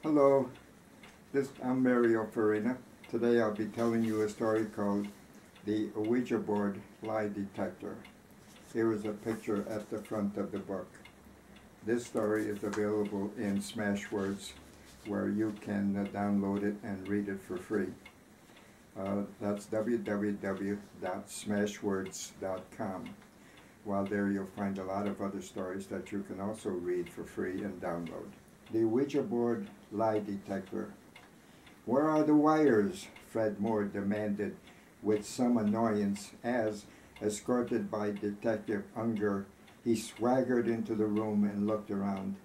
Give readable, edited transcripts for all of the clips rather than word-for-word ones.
Hello, I'm Mario Farina. Today I'll be telling you a story called The Ouija Board Lie Detector. Here is a picture at the front of the book. This story is available in Smashwords, where you can download it and read it for free. That's www.smashwords.com. While there you'll find a lot of other stories that you can also read for free and download. The Ouija Board Lie Detector. "Where are the wires?" Fred Moore demanded with some annoyance as, escorted by Detective Unger, he swaggered into the room and looked around.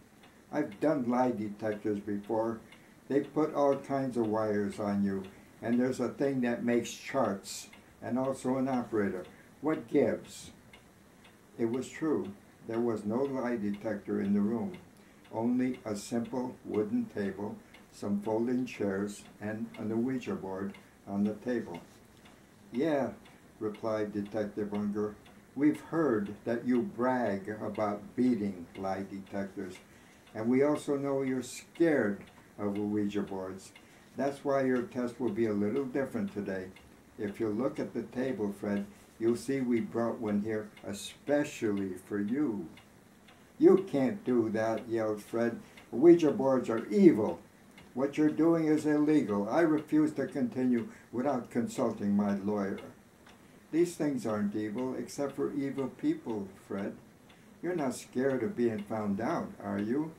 "I've done lie detectors before. They put all kinds of wires on you, and there's a thing that makes charts, and also an operator. What gives?" It was true. There was no lie detector in the room. Only a simple wooden table, some folding chairs, and an Ouija board on the table. "Yeah," replied Detective Unger, "we've heard that you brag about beating lie detectors, and we also know you're scared of Ouija boards. That's why your test will be a little different today. If you look at the table, Fred, you'll see we brought one here especially for you." "You can't do that," yelled Fred. "Ouija boards are evil. What you're doing is illegal. I refuse to continue without consulting my lawyer." "These things aren't evil, except for evil people, Fred. You're not scared of being found out, are you?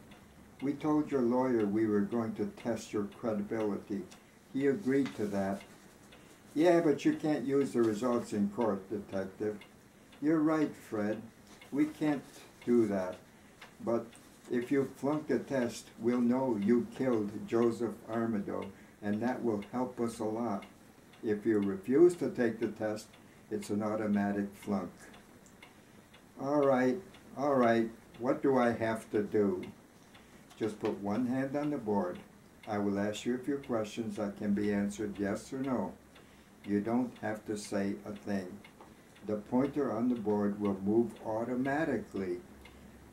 We told your lawyer we were going to test your credibility. He agreed to that." "Yeah, but you can't use the results in court, Detective." "You're right, Fred. We can't do that. But if you flunk the test, we'll know you killed Joseph Armado, and that will help us a lot. If you refuse to take the test, it's an automatic flunk." All right. What do I have to do?" "Just put one hand on the board. I will ask you a few questions that can be answered yes or no. You don't have to say a thing. The pointer on the board will move automatically.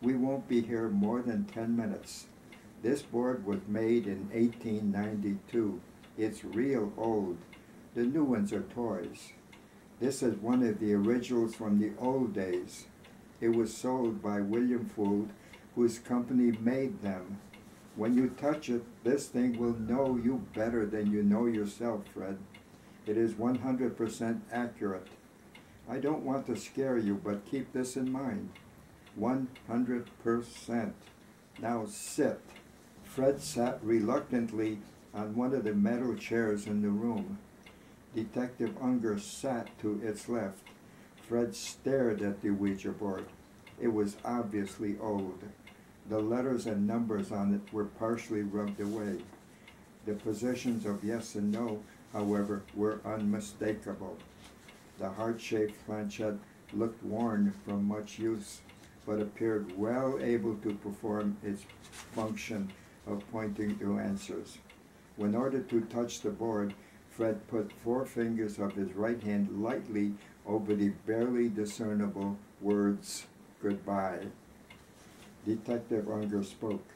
We won't be here more than 10 minutes. This board was made in 1892. It's real old. The new ones are toys. This is one of the originals from the old days. It was sold by William Fould, whose company made them. When you touch it, this thing will know you better than you know yourself, Fred. It is 100% accurate. I don't want to scare you, but keep this in mind. 100%. Now sit." Fred sat reluctantly on one of the metal chairs in the room. Detective Unger sat to its left. Fred stared at the Ouija board. It was obviously old. The letters and numbers on it were partially rubbed away. The positions of yes and no, however, were unmistakable. The heart-shaped planchette looked worn from much use, but appeared well able to perform its function of pointing to answers. In order to touch the board, Fred put 4 fingers of his right hand lightly over the barely discernible words, "Goodbye." Detective Unger spoke.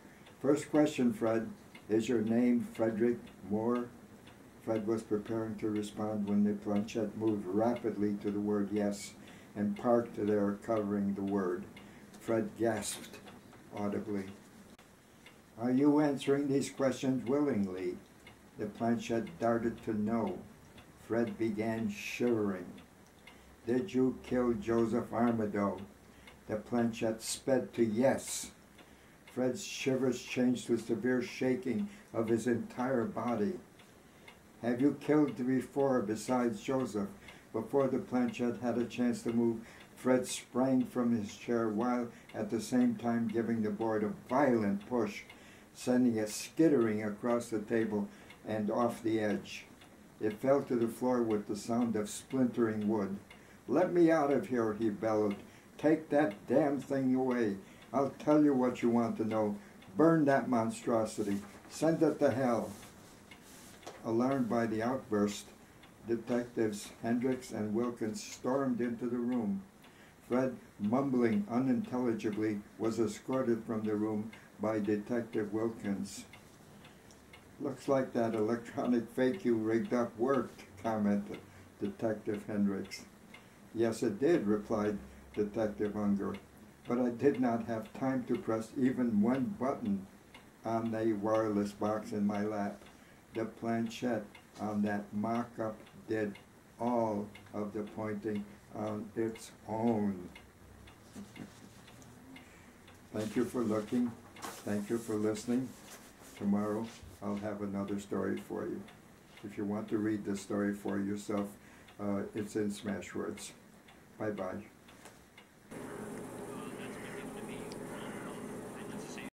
"First question, Fred. Is your name Frederick Moore?" Fred was preparing to respond when the planchette moved rapidly to the word yes and parked there, covering the word. Fred gasped audibly. "Are you answering these questions willingly?" The planchette darted to no. Fred began shivering. "Did you kill Joseph Armado?" The planchette sped to yes. Fred's shivers changed to severe shaking of his entire body. "Have you killed before besides Joseph?" Before the planchette had a chance to move, Fred sprang from his chair while at the same time giving the board a violent push, sending it skittering across the table and off the edge. It fell to the floor with the sound of splintering wood. "Let me out of here," he bellowed. "Take that damn thing away. I'll tell you what you want to know. Burn that monstrosity. Send it to hell." Alarmed by the outburst, Detectives Hendricks and Wilkins stormed into the room. Fred, mumbling unintelligibly, was escorted from the room by Detective Wilkins. Looks like that electronic fake you rigged up worked, commented Detective Hendricks. Yes, it did, replied Detective Unger, but I did not have time to press even one button on the wireless box in my lap. The planchette on that mock-up did all of the pointing on its own. Thank you for looking. Thank you for listening. Tomorrow I'll have another story for you. If you want to read the story for yourself, it's in Smashwords. Bye-bye.